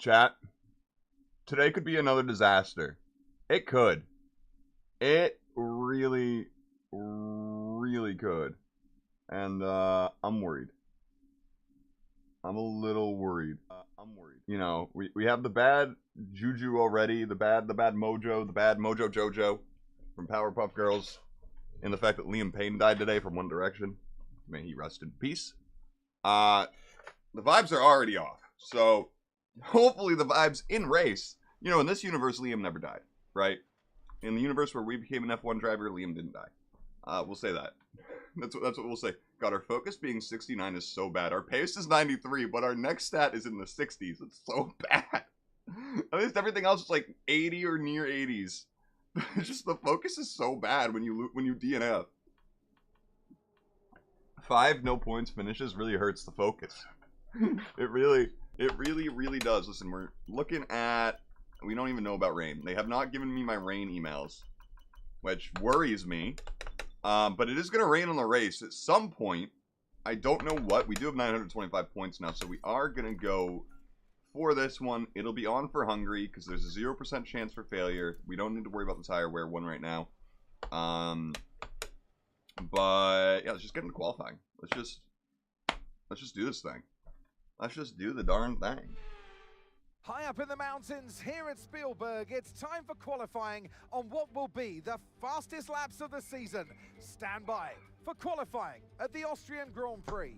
Chat, today could be another disaster. It could. It really, really could. And, I'm worried. I'm a little worried. You know, we have the bad juju already, the bad mojo, the bad mojo Jojo from Powerpuff Girls, and the fact that Liam Payne died today from One Direction. May he rest in peace. The vibes are already off. So, hopefully the vibes in race. You know, in this universe, Liam never died, right? In the universe where we became an F1 driver, Liam didn't die. We'll say that. That's what we'll say. God, our focus being 69 is so bad. Our pace is 93, but our next stat is in the 60s. It's so bad. At least everything else is like 80 or near 80s. It's just the focus is so bad when you DNF. 5 no points finishes really hurts the focus. It really does. Listen, we're looking at... We don't even know about rain. They have not given me my rain emails, which worries me. But it is going to rain on the race at some point. I don't know what. We do have 925 points now, so we are going to go for this one. It'll be on for Hungary because there's a 0% chance for failure. We don't need to worry about the tire wear one right now. But yeah, let's just get into qualifying. Let's just do this thing. Let's just do the darn thing. High up in the mountains here at Spielberg, it's time for qualifying on what will be the fastest laps of the season. Stand by for qualifying at the Austrian Grand Prix.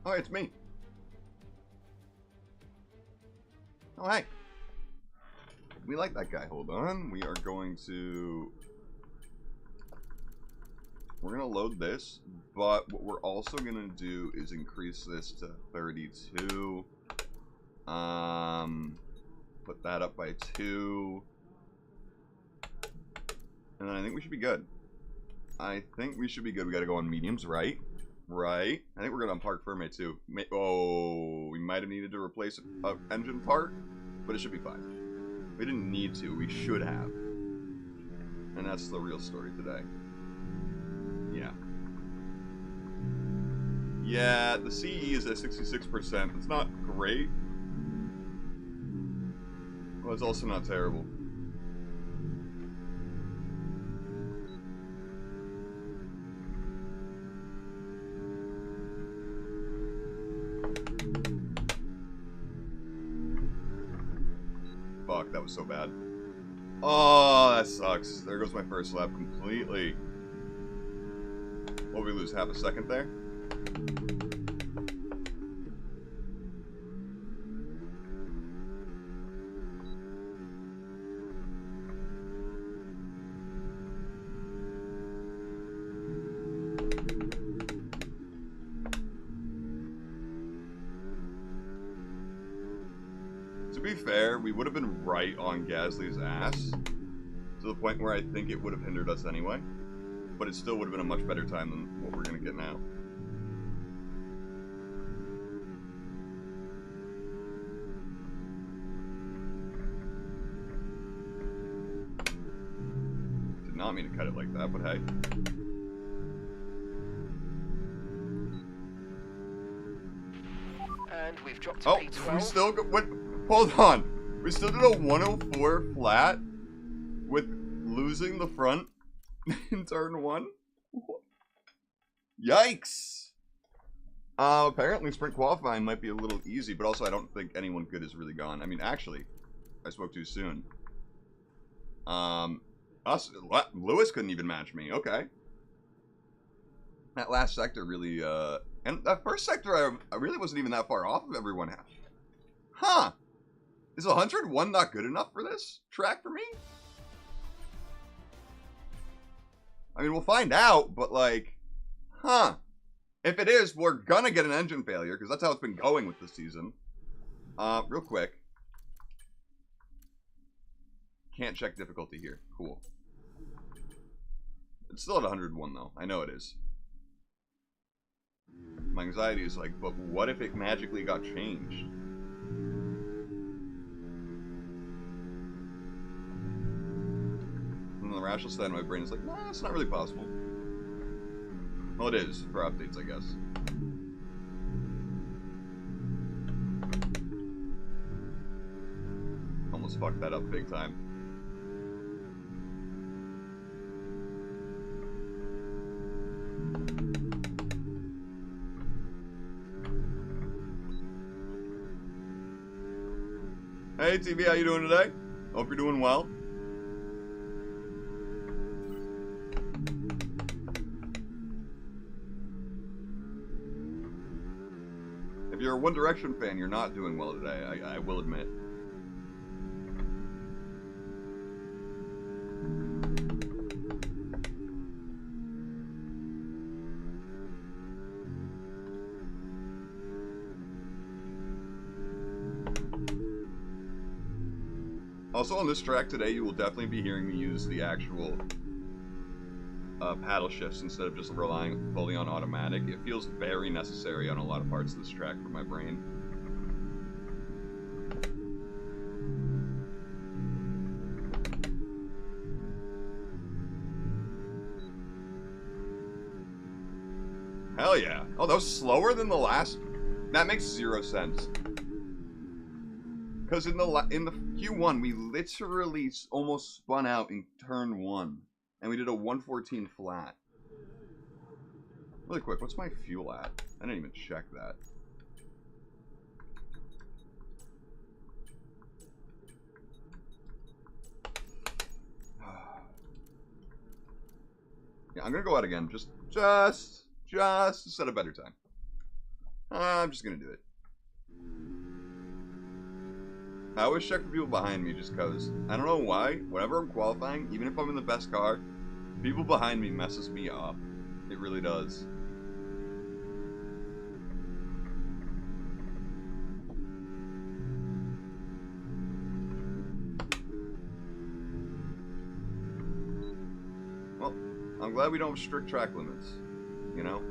Oh, it's me. Oh, hey. We like that guy. Hold on. We are going to... We're going to load this, but what we're also going to do is increase this to 32. Put that up by 2. And then I think we should be good. We got to go on mediums, right? Right. I think we're good on park firme too. Oh, we might have needed to replace an engine part, but it should be fine. We didn't need to. We should have. And that's the real story today. Yeah. Yeah, the CE is at 66%. It's not great. Well, it's also not terrible. Fuck, that was so bad. Oh, that sucks. There goes my first lap completely. What, we lose half a second there? To be fair, we would have been right on Gasly's ass to the point where I think it would have hindered us anyway. But it still would have been a much better time than what we're going to get now. Did not mean to cut it like that, but hey. And we've dropped to Oh, P12. we still got... What? Hold on. We still did a 104 flat with losing the front in turn 1? Yikes! Apparently sprint qualifying might be a little easy, but also I don't think anyone good is really gone. I mean, actually, I spoke too soon. Lewis couldn't even match me. Okay. That last sector really, and that first sector I really wasn't even that far off of everyone. Huh. Is 101 not good enough for this track for me? I mean, we'll find out, but like, huh. If it is, we're gonna get an engine failure, because that's how it's been going with this season. Real quick. Can't check difficulty here. Cool. It's still at 101, though. I know it is. My anxiety is like, but what if it magically got changed? And the rational side of my brain is like, nah, it's not really possible. Well, it is for updates, I guess. just fucked that up big time. Hey TV, how you doing today? Hope you're doing well. If you're a One Direction fan, you're not doing well today, I will admit. Also on this track today, you will definitely be hearing me use the actual paddle shifts instead of just relying fully on automatic. It feels very necessary on a lot of parts of this track for my brain. Hell yeah. Oh, that was slower than the last? That makes 0 sense. Because in the Q1, we literally almost spun out in turn 1. And we did a 114 flat. Really quick, what's my fuel at? I didn't even check that. Yeah, I'm gonna go out again. Just to set a better time. I'm just gonna do it. I always check for people behind me just because, I don't know why, whenever I'm qualifying, even if I'm in the best car, people behind me messes me up. It really does. Well, I'm glad we don't have strict track limits, you know?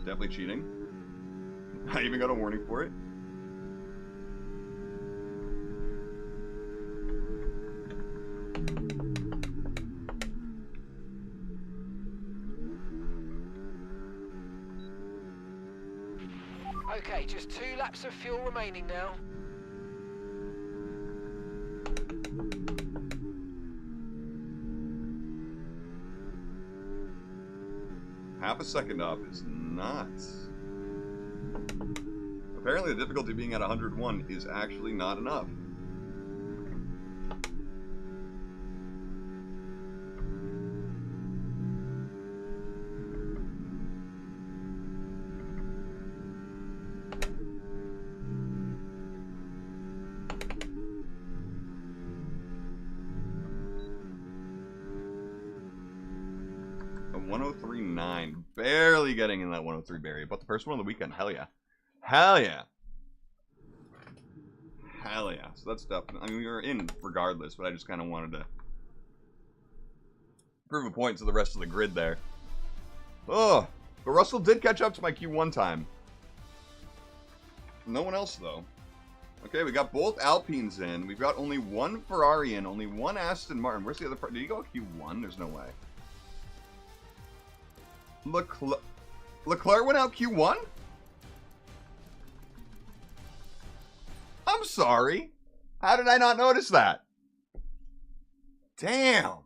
Definitely cheating. I even got a warning for it. Okay, just 2 laps of fuel remaining now. Half a second up is nuts. Apparently the difficulty being at 101 is actually not enough. A 103.9. Barely getting in that 103 barrier, but the first one of the weekend. Hell yeah. Hell yeah. Hell yeah. So that's definitely, I mean, we were in regardless, but I just kind of wanted to prove a point to the rest of the grid there. Oh, but Russell did catch up to my Q1 time. No one else, though. Okay, we got both Alpines in. We've got only one Ferrari in, only one Aston Martin. Where's the other part? Did he go Q1? There's no way. Leclerc went out Q1? I'm sorry. How did I not notice that? Damn.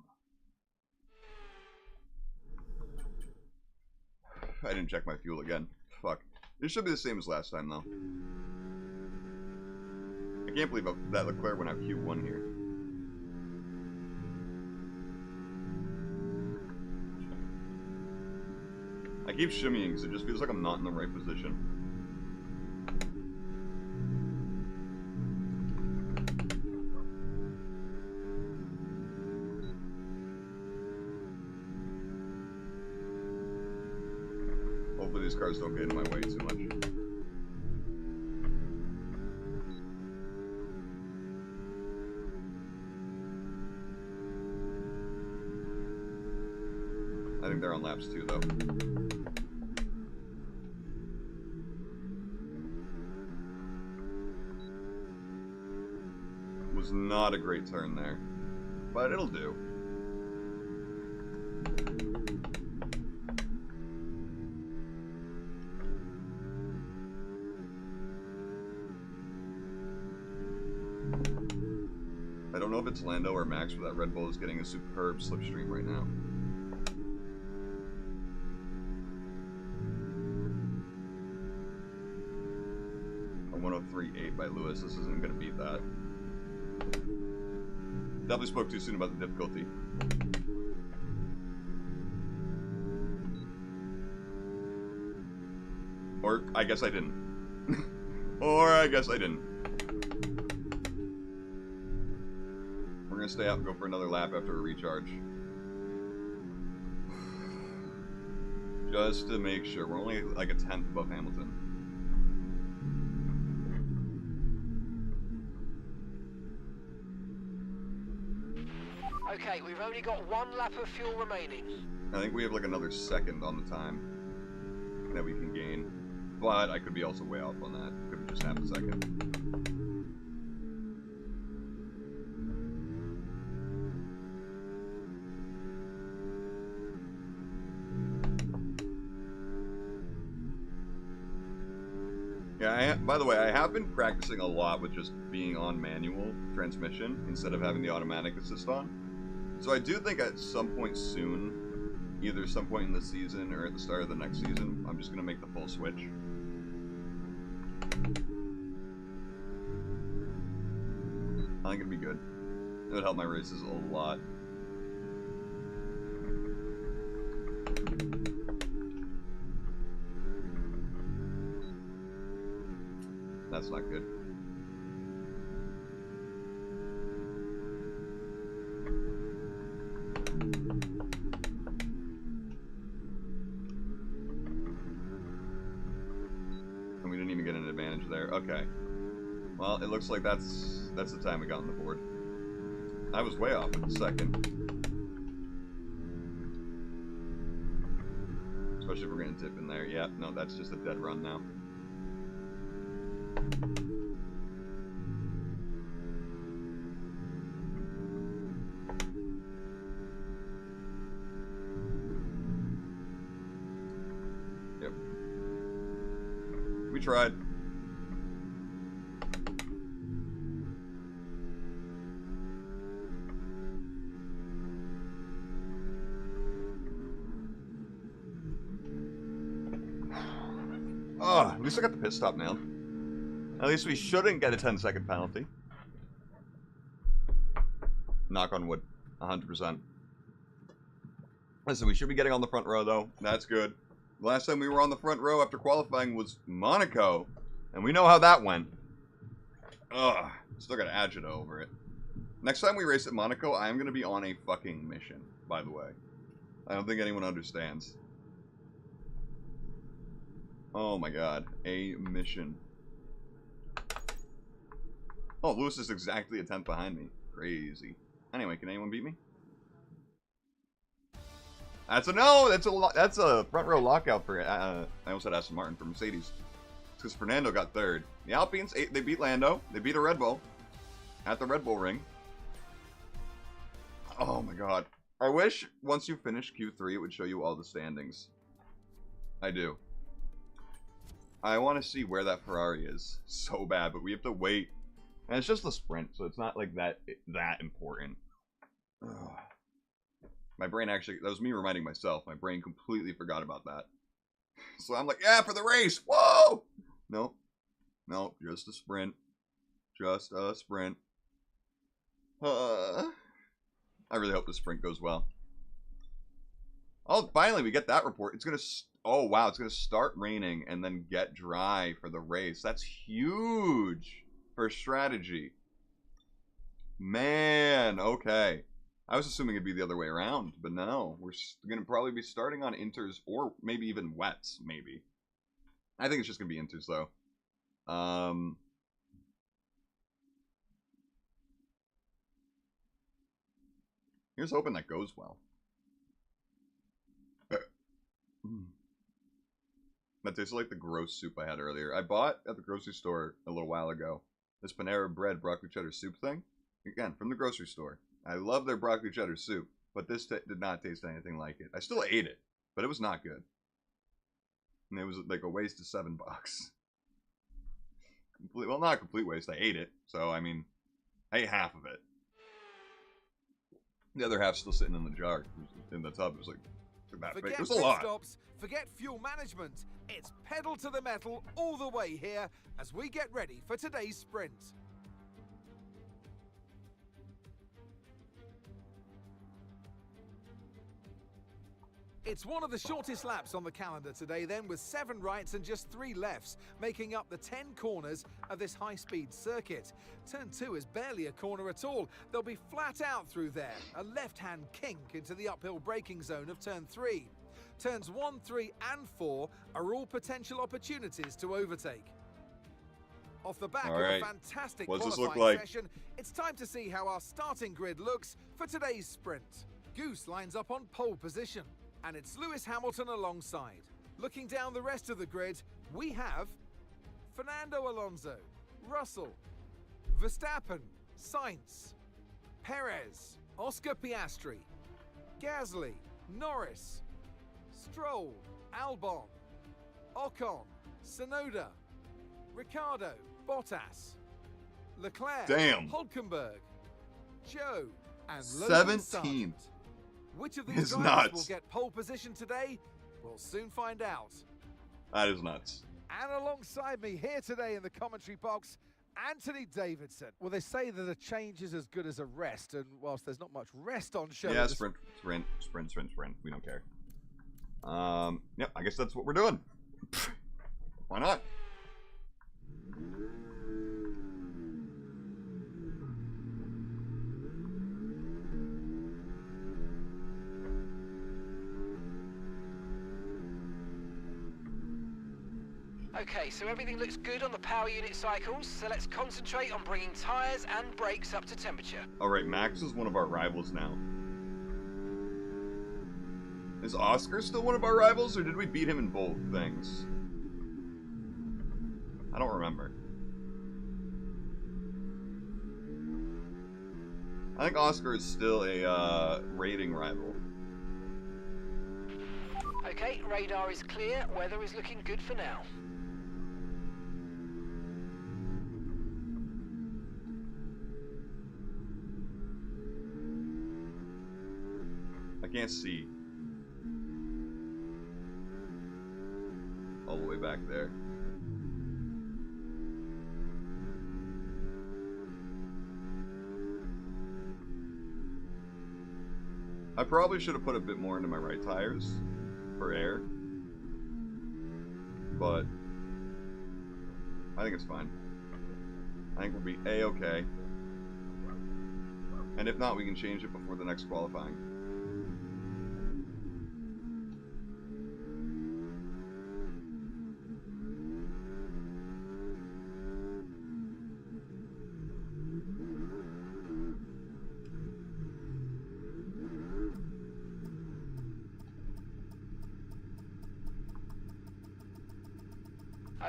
I didn't check my fuel again. Fuck. It should be the same as last time, though. I can't believe that Leclerc went out Q1 here. I keep shimmying because it just feels like I'm not in the right position. Hopefully these cars don't get in my way too much. I think they're on laps 2, though. Was not a great turn there, but it'll do. if it's Lando or Max, but that Red Bull is getting a superb slipstream right now. A 103.8 by Lewis. This isn't going to beat that. Definitely spoke too soon about the difficulty. Or I guess I didn't. Or I guess I didn't. We're gonna stay out and go for another lap after a recharge. Just to make sure. We're only like a 10th above Hamilton. Okay, we've only got 1 lap of fuel remaining. I think we have like another second on the time that we can gain. But I could be also way off on that. Could be just half a second. Yeah, by the way, I have been practicing a lot with just being on manual transmission instead of having the automatic assist on. So I do think at some point soon, either some point in the season or at the start of the next season, I'm just going to make the full switch. I think it'd be good. It would help my races a lot. That's not good. And we didn't even get an advantage there. Okay. Well, it looks like that's the time we got on the board. I was way off in the second. Especially if we're going to dip in there. Yeah, no, that's just a dead run now. Yep. We tried. Oh, at least I got the pit stop nailed. At least we shouldn't get a 10-second penalty. Knock on wood. 100%. Listen, we should be getting on the front row, though. That's good. The last time we were on the front row after qualifying was Monaco. And we know how that went. Ugh. Still got agita over it. Next time we race at Monaco, I am going to be on a fucking mission, by the way. I don't think anyone understands. Oh my god. A mission. Oh, Lewis is exactly a 10th behind me. Crazy. Anyway, can anyone beat me? That's a no! That's a front row lockout for, I almost said Aston Martin, for Mercedes. It's because Fernando got third. The Alpines, they beat Lando. They beat a Red Bull. At the Red Bull ring. Oh my god. I wish once you finish Q3 it would show you all the standings. I do. I want to see where that Ferrari is so bad, but we have to wait. And it's just a sprint, so it's not like that important. Ugh. My brain actually, that was me reminding myself. My brain completely forgot about that. So I'm like, yeah, for the race. Whoa! Nope. Nope, just a sprint. Just a sprint. I really hope the sprint goes well. Oh, finally we get that report. It's going to, oh wow, it's going to start raining and then get dry for the race. That's huge for strategy. Man, okay. I was assuming it'd be the other way around, but no. We're going to probably be starting on inters or maybe even wets, maybe. I think it's just going to be inters, though. Here's hoping that goes well. That tastes like the gross soup I had earlier. I bought at the grocery store a little while ago this Panera Bread broccoli cheddar soup thing. Again, from the grocery store. I love their broccoli cheddar soup, but this did not taste anything like it. I still ate it, but it was not good. And it was like a waste of $7. Well, not a complete waste. I ate it, so I mean, I ate half of it. The other half's still sitting in the jar, in the tub. It was like that big. Forget It was a pit lot. stops, forget fuel management. It's pedal to the metal all the way here as we get ready for today's sprint. It's one of the shortest laps on the calendar today then, with 7 rights and just 3 lefts, making up the 10 corners of this high-speed circuit. Turn 2 is barely a corner at all. They'll be flat out through there, a left-hand kink into the uphill braking zone of turn 3. Turns 1, 3 and 4 are all potential opportunities to overtake. Off the back of a fantastic qualifying session, it's time to see how our starting grid looks for today's sprint. Goose lines up on pole position. And it's Lewis Hamilton alongside. Looking down the rest of the grid, we have Fernando Alonso, Russell, Verstappen, Sainz, Perez, Oscar Piastri, Gasly, Norris, Stroll, Albon, Ocon, Tsunoda, Ricciardo, Bottas, Leclerc, Hulkenberg, Joe, and Logan 17th. Which of these drivers will get pole position today? We'll soon find out. That is nuts. And alongside me here today in the commentary box, Anthony Davidson. Well, they say that a change is as good as a rest, and whilst there's not much rest on show... Yeah, sprint. We don't care. Yep, I guess that's what we're doing. Why not? Okay, so everything looks good on the power unit cycles, so let's concentrate on bringing tyres and brakes up to temperature. Alright, Max is one of our rivals now. Is Oscar still one of our rivals, or did we beat him in both things? I don't remember. I think Oscar is still a rating rival. Okay, radar is clear, weather is looking good for now. I can't see. All the way back there. I probably should have put a bit more into my right tires for air, but I think it's fine. I think we'll be A-okay. And if not, we can change it before the next qualifying.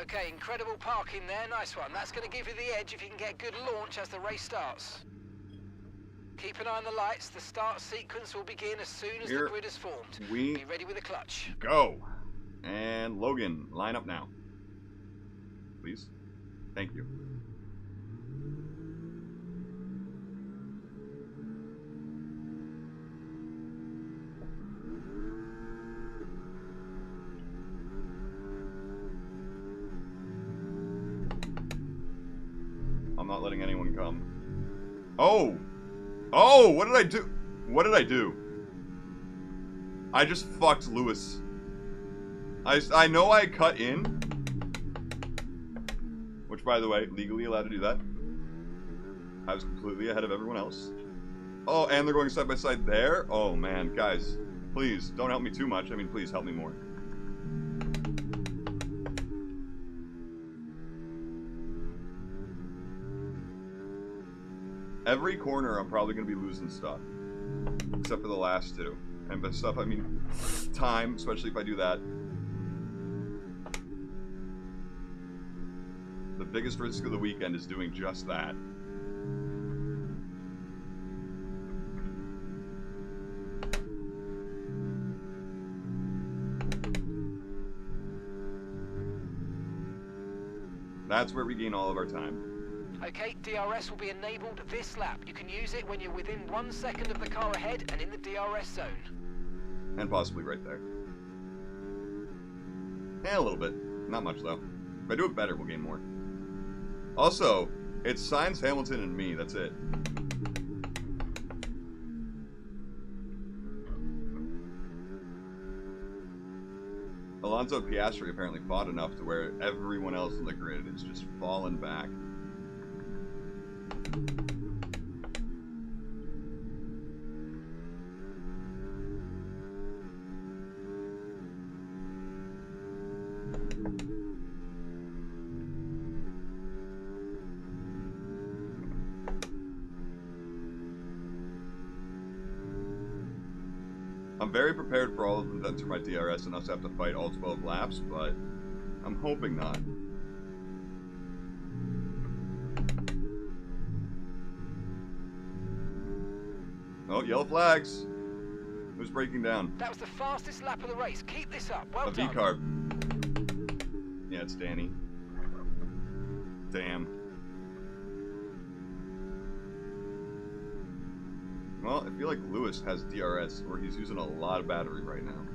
Okay, incredible parking there, nice one. That's going to give you the edge if you can get good launch as the race starts. Keep an eye on the lights, the start sequence will begin as soon as the grid is formed. Be ready with the clutch. Go! And Logan, line up now. Please. Thank you. I'm not letting anyone come. Oh! Oh! What did I do? What did I do? I just fucked Lewis. I know I cut in. Which, by the way, legally allowed to do that. I was completely ahead of everyone else. Oh, and they're going side by side there? Oh, man. Guys, please, don't help me too much. I mean, please help me more. Every corner, I'm probably going to be losing stuff. Except for the last two. And by stuff, I mean time, especially if I do that. The biggest risk of the weekend is doing just that. That's where we gain all of our time. Okay, DRS will be enabled this lap. You can use it when you're within 1 second of the car ahead and in the DRS zone. And possibly right there. And a little bit. Not much, though. If I do it better, we'll gain more. Also, it's Sainz, Hamilton, and me. That's it. Alonso and Piastri apparently fought enough to where everyone else in the grid is just falling back. I'm very prepared for all of them to enter my DRS and us have to fight all 12 laps, but I'm hoping not. Oh, yellow flags. Who's breaking down? That was the fastest lap of the race. Keep this up. Well A done. V-carb. Yeah, it's Danny. Damn. Well, I feel like Lewis has DRS, where he's using a lot of battery right now.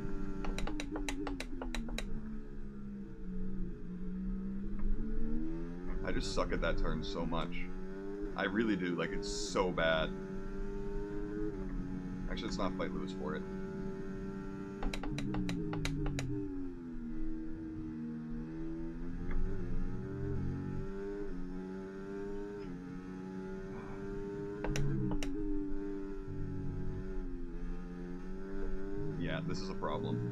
I just suck at that turn so much. I really do, like, it's so bad. Actually, let's not fight Lewis for it. Yeah, this is a problem.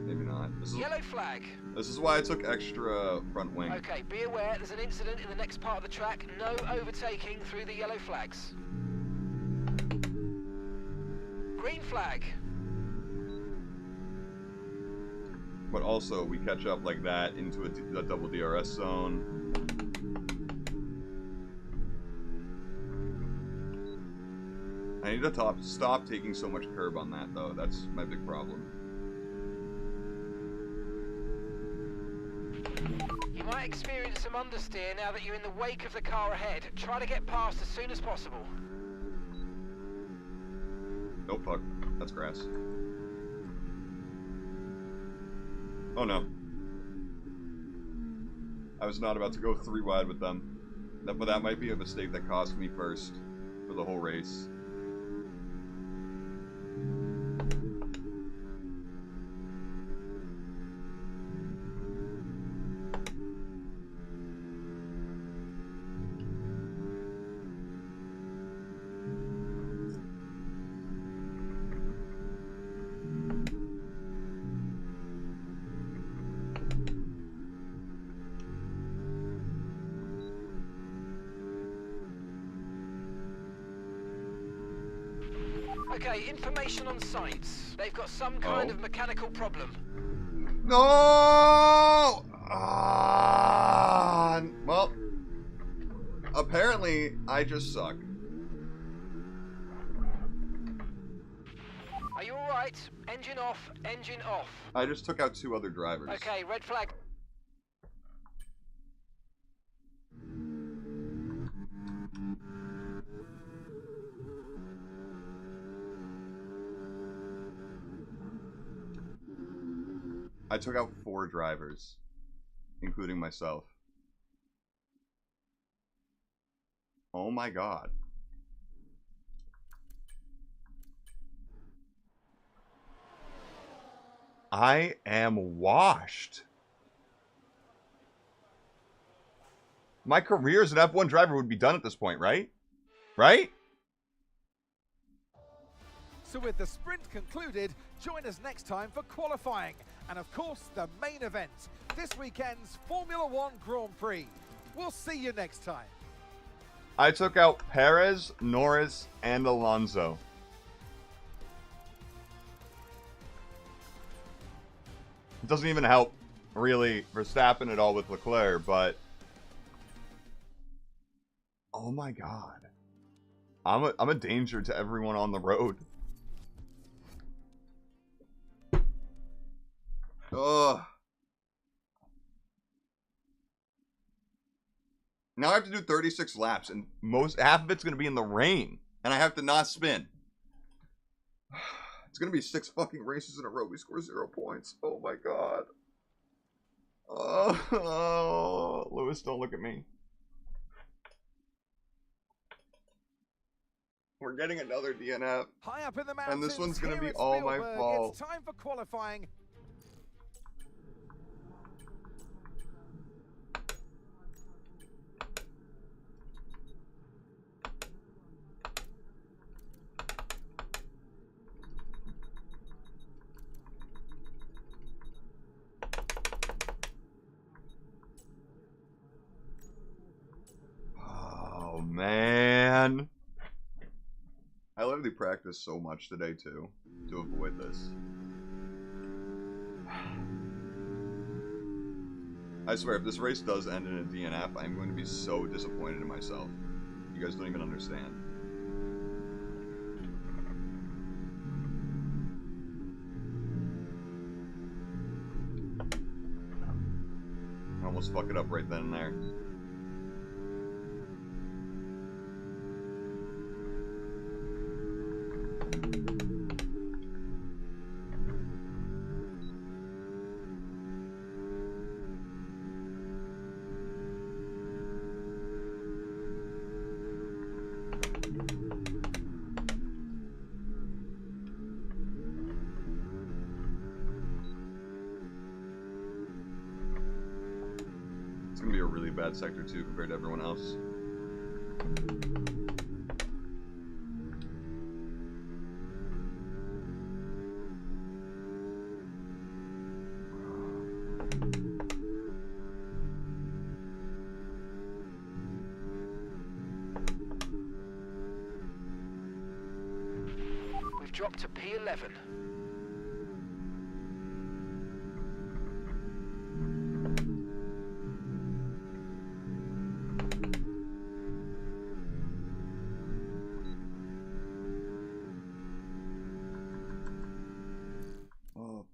Maybe not. Yellow flag. This is why I took extra front wing. Okay, be aware there's an incident in the next part of the track. No overtaking through the yellow flags. Green flag. But also, we catch up like that into a double DRS zone. I need to stop taking so much curb on that, though. That's my big problem. You might experience some understeer now that you're in the wake of the car ahead. Try to get past as soon as possible. Oh, fuck. That's grass. Oh, no. I was not about to go 3 wide with them. But that might be a mistake that cost me first for the whole race. Okay, information on sites. They've got some kind of mechanical problem. No! Well, apparently I just suck. Are you alright? Engine off, engine off. I just took out 2 other drivers. Okay, red flag. I took out 4 drivers, including myself. Oh my god. I am washed. My career as an F1 driver would be done at this point, right? Right? So with the sprint concluded, join us next time for qualifying. And of course, the main event, this weekend's Formula One Grand Prix. We'll see you next time. I took out Perez, Norris, and Alonso. It doesn't even help, really, Verstappen at all with Leclerc, but... Oh my god. I'm a danger to everyone on the road. Ugh. Now I have to do 36 laps, and half of it's going to be in the rain. And I have to not spin. It's going to be 6 fucking races in a row. We score 0 points. Oh my god. Oh, Lewis, don't look at me. We're getting another DNF. High up in the mountains, And this one's going to be here at all my Spielberg, fault. It's time for qualifying. Oh, man. I literally practiced so much today, too, to avoid this. I swear, if this race does end in a DNF, I'm going to be so disappointed in myself. You guys don't even understand. I almost fuck it up right then and there. It's gonna be a really bad sector too compared to everyone else. We've dropped to P11. Oh.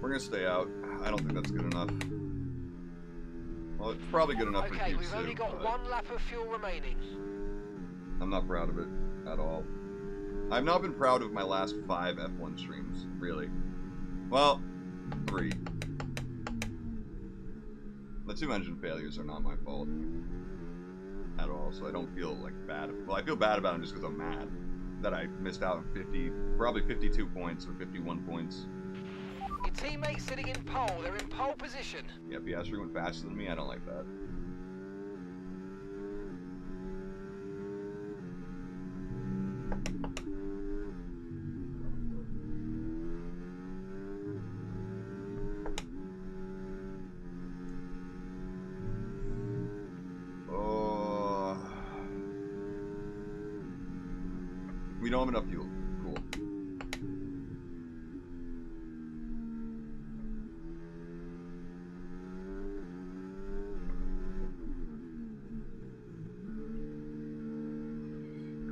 We're gonna stay out. I don't think that's good enough. Well, it's probably good enough for Okay, Q2, we've only got but 1 lap of fuel remaining. I'm not proud of it at all. I've not been proud of my last 5 F1 streams, really. Well, 3. The 2 engine failures are not my fault at all, so I don't feel like bad. Well, I feel bad about them just because I'm mad that I missed out on probably 52 points or 51 points. Your teammates sitting in pole, they're in pole position. Yeah, Piastri went faster than me. I don't like that. Oh. We don't have enough fuel. Cool.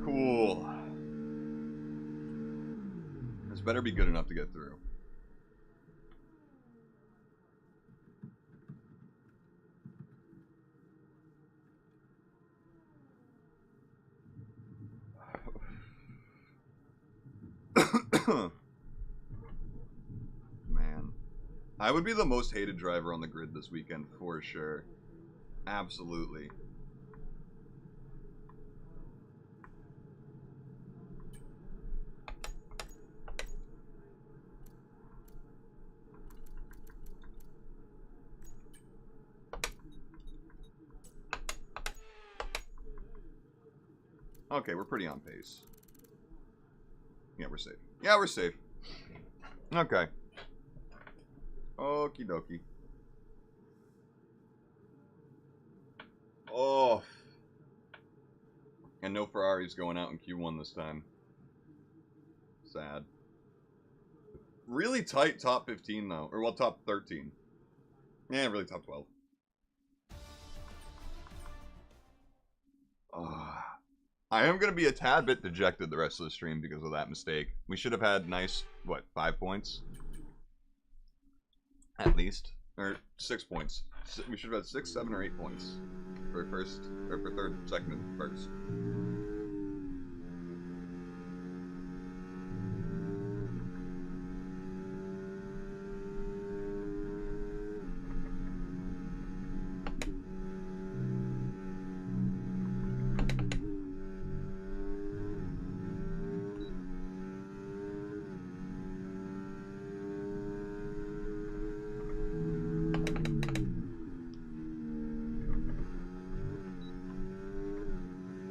Cool. This better be good enough to get through. Man. I would be the most hated driver on the grid this weekend for sure. Absolutely. Okay, we're pretty on pace. Yeah, we're safe. Yeah, we're safe. Okay. Okie dokie. Oh. And no Ferraris going out in Q1 this time. Sad. Really tight top 15 though. Or well, top 13. Yeah, really top 12. I am going to be a tad bit dejected the rest of the stream because of that mistake. We should have had nice, what, 5 points? At least. Or 6 points. We should have had 6, 7, or 8 points for first, or for third, second, and first.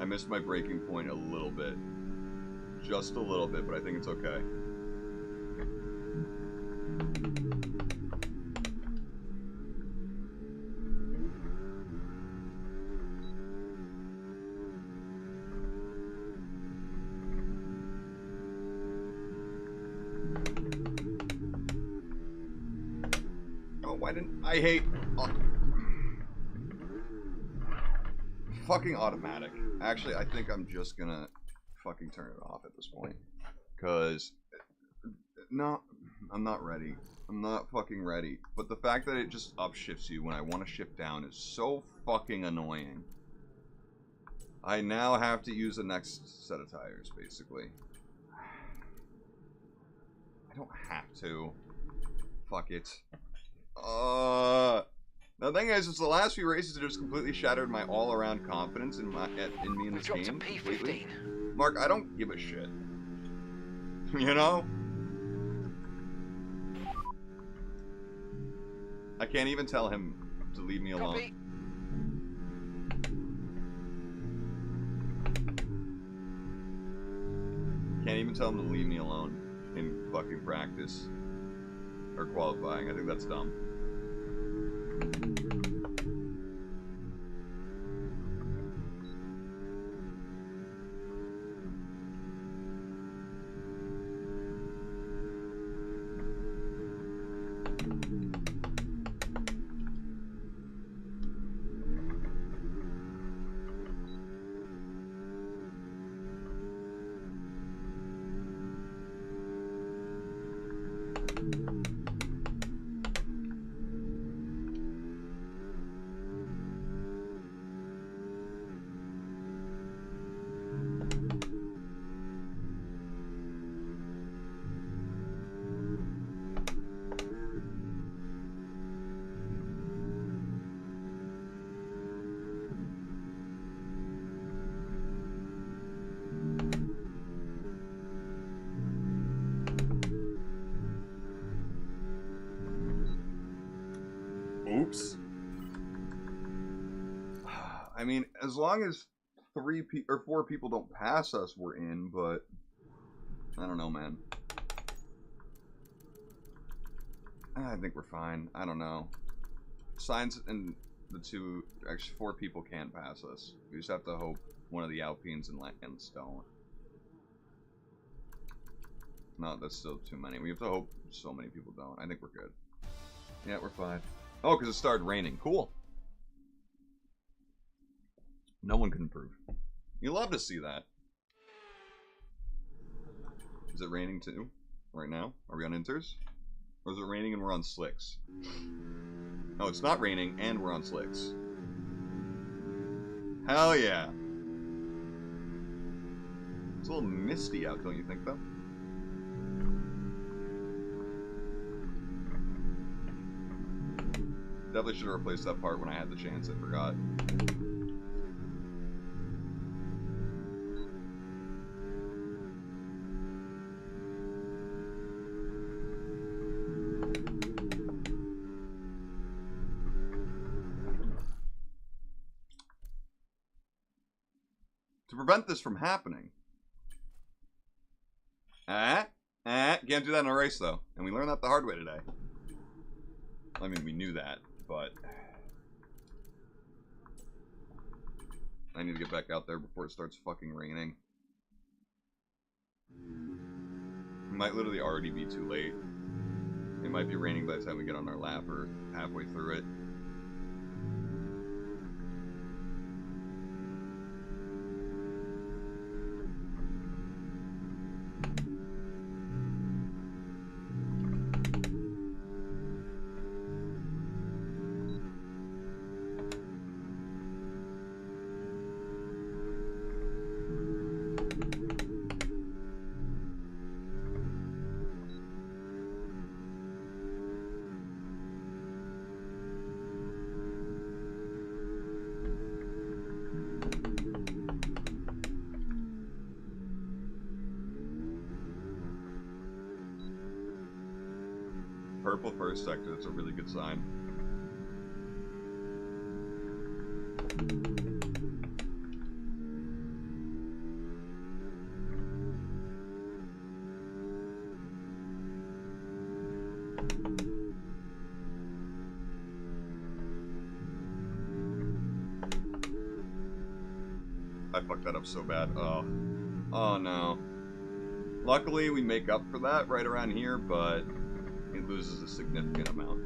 I missed my breaking point a little bit. Just a little bit, but I think it's okay. Oh, why didn't I hate... fucking automatic. Actually, I think I'm just gonna fucking turn it off at this point. Cause, no, I'm not ready. I'm not fucking ready. But the fact that it just upshifts you when I want to shift down is so fucking annoying. I now have to use the next set of tires, basically. I don't have to. Fuck it. The thing is the last few races have just completely shattered my all-around confidence in me in this game. Completely. Mark, I don't give a shit. You know? I can't even tell him to leave me alone. Copy. Can't even tell him to leave me alone in fucking practice. Or qualifying. I think that's dumb. Oops. I mean, as long as 4 people don't pass us, we're in, but I don't know, man. I think we're fine. I don't know. Sainz and the 2, actually 4 people can't pass us. We just have to hope one of the Alpines and Lance don't. No, that's still too many. We have to hope so many people don't. I think we're good. Yeah, we're fine. Oh, because it started raining. Cool. No one can improve. You love to see that. Is it raining too? Right now? Are we on inters? Or is it raining and we're on slicks? No, it's not raining and we're on slicks. Hell yeah. It's a little misty out, don't you think, though? Definitely should have replaced that part when I had the chance. I forgot. To prevent this from happening. Can't do that in a race, though. And we learned that the hard way today. I mean, we knew that, but I need to get back out there before it starts fucking raining. It might literally already be too late. It might be raining by the time we get on our lap or halfway through it. Purple first sector, that's a really good sign. I fucked that up so bad. Oh. Oh no. Luckily, we make up for that right around here, but it loses a significant amount.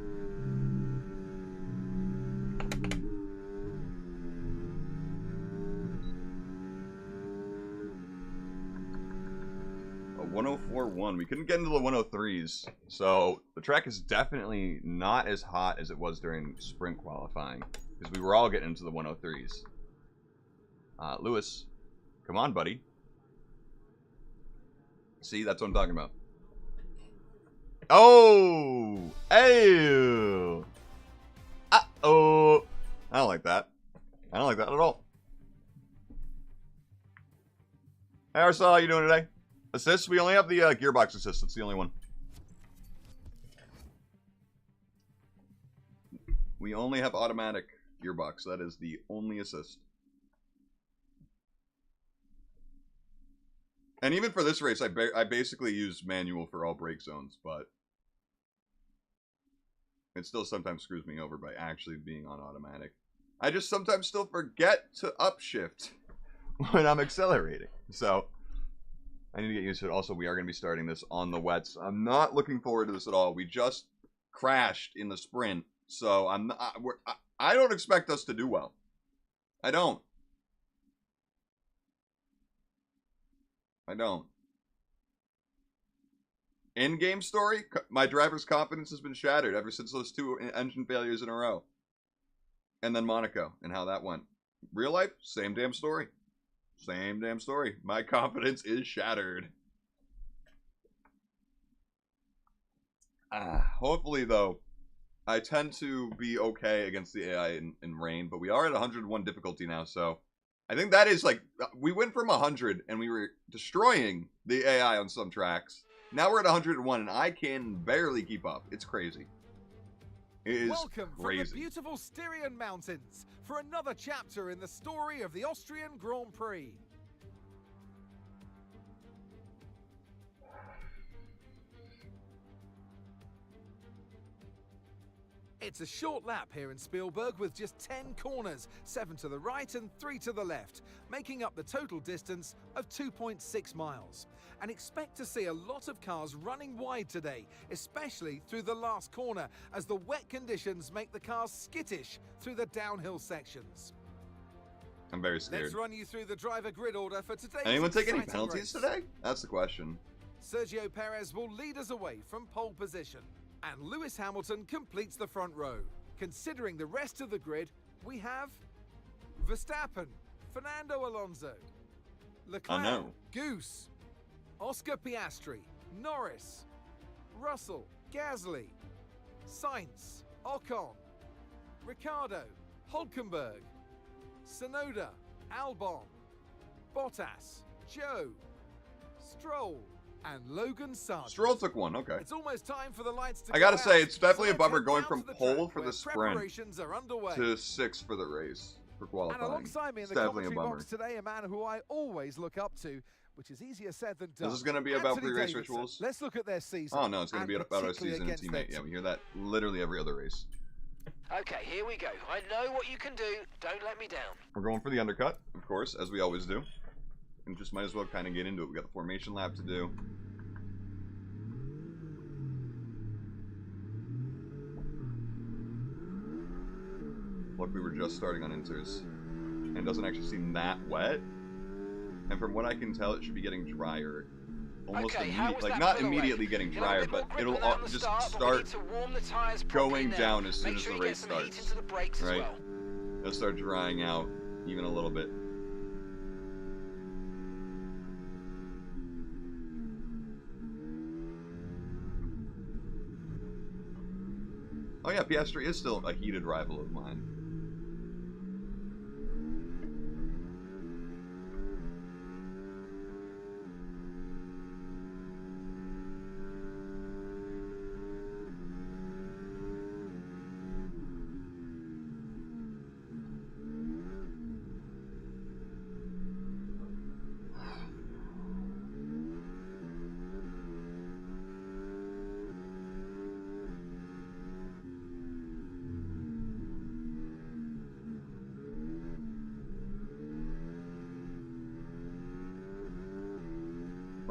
A 104.1. We couldn't get into the 103s, so the track is definitely not as hot as it was during sprint qualifying, because we were all getting into the 103s. Lewis, come on, buddy. See, that's what I'm talking about. Oh! Ew! Uh-oh! I don't like that. I don't like that at all. Hey, Arsaw, how you doing today? Assists? We only have the gearbox assist. That's the only one. We only have automatic gearbox. That is the only assist. And even for this race, I basically use manual for all brake zones, but it still sometimes screws me over by actually being on automatic. I just sometimes still forget to upshift when I'm accelerating. So I need to get used to it. Also, we are going to be starting this on the wets. I'm not looking forward to this at all. We just crashed in the sprint, so I don't expect us to do well. I don't. In-game story, my driver's confidence has been shattered ever since those 2 engine failures in a row. And then Monaco, and how that went. Real life, same damn story. Same damn story. My confidence is shattered. Hopefully, though, I tend to be okay against the AI in rain, but we are at 101 difficulty now, so I think that is like, we went from 100 and we were destroying the AI on some tracks. Now we're at 101 and I can barely keep up. It's crazy. It is Welcome crazy. from the beautiful Styrian Mountains for another chapter in the story of the Austrian Grand Prix. It's a short lap here in Spielberg with just 10 corners, 7 to the right and 3 to the left, making up the total distance of 2.6 miles. And expect to see a lot of cars running wide today, especially through the last corner, as the wet conditions make the cars skittish through the downhill sections. I'm very scared. Let's run you through the driver grid order for today's Anyone take any exciting penalties race. today? That's the question. Sergio Perez will lead us away from pole position, and Lewis Hamilton completes the front row. Considering the rest of the grid, we have Verstappen, Fernando Alonso, Leclerc, Goose, Oscar Piastri, Norris, Russell, Gasly, Sainz, Ocon, Ricciardo, Hülkenberg, Tsunoda, Albon, Bottas, Joe, Stroll, and Logan Sargent. Stroll took one, okay. It's almost time for the lights to I gotta go say, out, it's definitely so a bummer let's head going down from to the pole track for where the sprint preparations are underway. to 6 for the race for qualifying. And alongside me in It's the definitely a commentary bummer. box today, a man who I always look up to, which is easier said than done. This is going to be about Anthony pre-race Davidson. rituals? Let's look at their season. Oh no, it's going to be about our particularly season and against their teammate. Yeah, we hear that literally every other race. Okay, here we go. I know what you can do. Don't let me down. We're going for the undercut, of course, as we always do. And just might as well kind of get into it. We got the formation lap to do. Look, we were just starting on inters. And it doesn't actually seem that wet. And from what I can tell, it should be getting drier. Almost Okay, immediately. Like, not immediately getting drier, but it'll just start going down as soon as the race starts. Right? It'll start drying out even a little bit. Oh yeah, Piastri is still a heated rival of mine.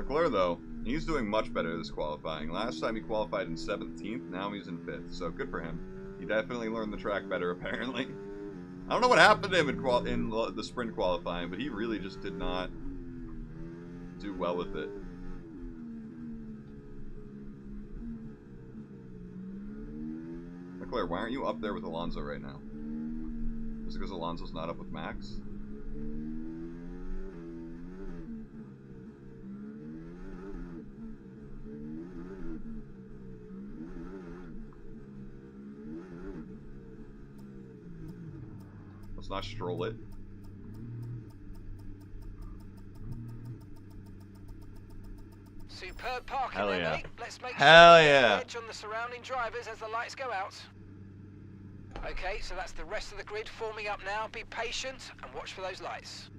Leclerc, though, he's doing much better this qualifying. Last time he qualified in 17th, now he's in 5th, so good for him. He definitely learned the track better, apparently. I don't know what happened to him in the sprint qualifying, but he really just did not do well with it. Leclerc, why aren't you up there with Alonso right now? Is it because Alonso's not up with Max? Let's not stroll it. Superb parking Hell there, yeah. mate. Let's make Hell sure we get yeah. the edge on the surrounding drivers as the lights go out. Okay, so that's the rest of the grid forming up now. Be patient and watch for those lights.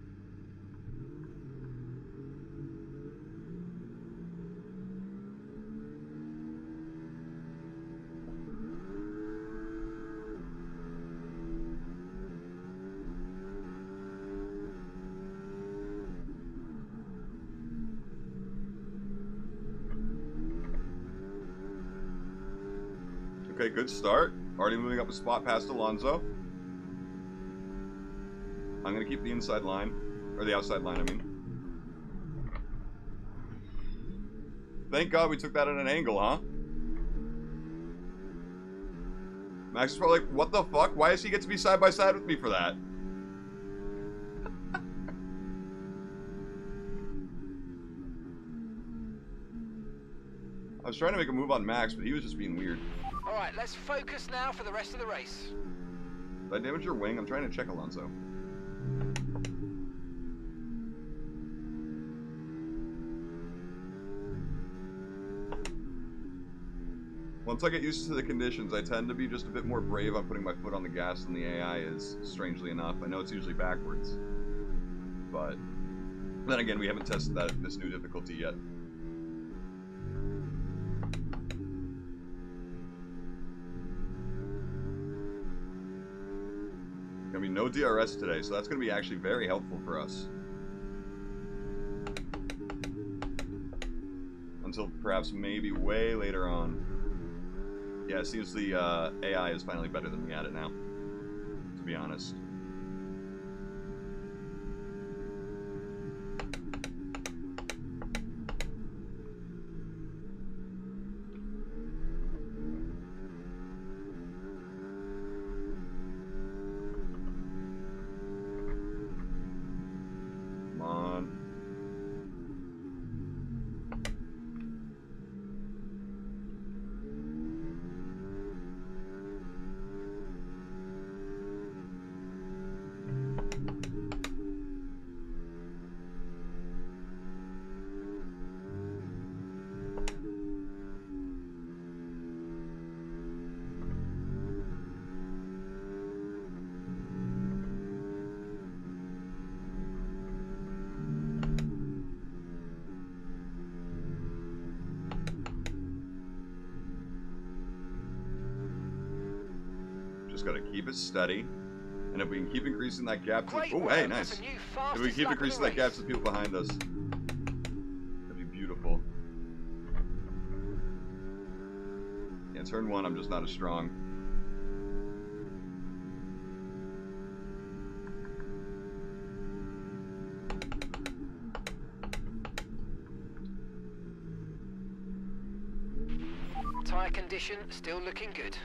Okay, good start. Already moving up a spot past Alonso. I'm going to keep the inside line. Or the outside line, I mean. Thank God we took that at an angle, huh? Max is probably like, what the fuck? Why does he get to be side by side with me for that? I was trying to make a move on Max, but he was just being weird. Alright, let's focus now for the rest of the race. Did I damage your wing? I'm trying to check Alonso. Once I get used to the conditions, I tend to be just a bit more brave on putting my foot on the gas than the AI is, strangely enough. I know it's usually backwards. But then again, we haven't tested this new difficulty yet. Gonna be no DRS today, so that's gonna be actually very helpful for us. Until perhaps maybe way later on. Yeah, it seems the AI is finally better than me at it now, to be honest. Just gotta keep it steady, and if we can keep increasing that gap to... Oh, hey, nice. If we keep increasing that gap to the people behind us, that'd be beautiful. Yeah, turn one, I'm just not as strong. Tyre condition still looking good.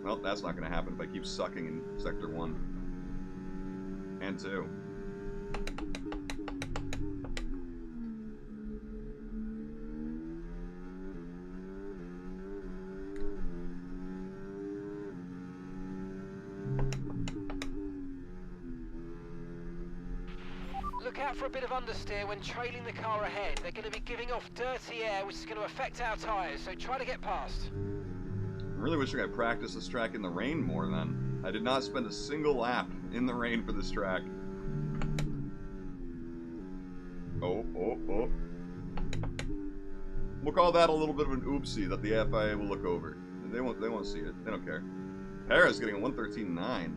Well, that's not going to happen if I keep sucking in Sector 1. And 2. Look out for a bit of understeer when trailing the car ahead. They're going to be giving off dirty air, which is going to affect our tyres, so try to get past. I'm really wishing I practiced this track in the rain more then. I did not spend a single lap in the rain for this track. Oh. We'll call that a little bit of an oopsie that the FIA will look over. They won't see it. They don't care. Paris getting a 113.9.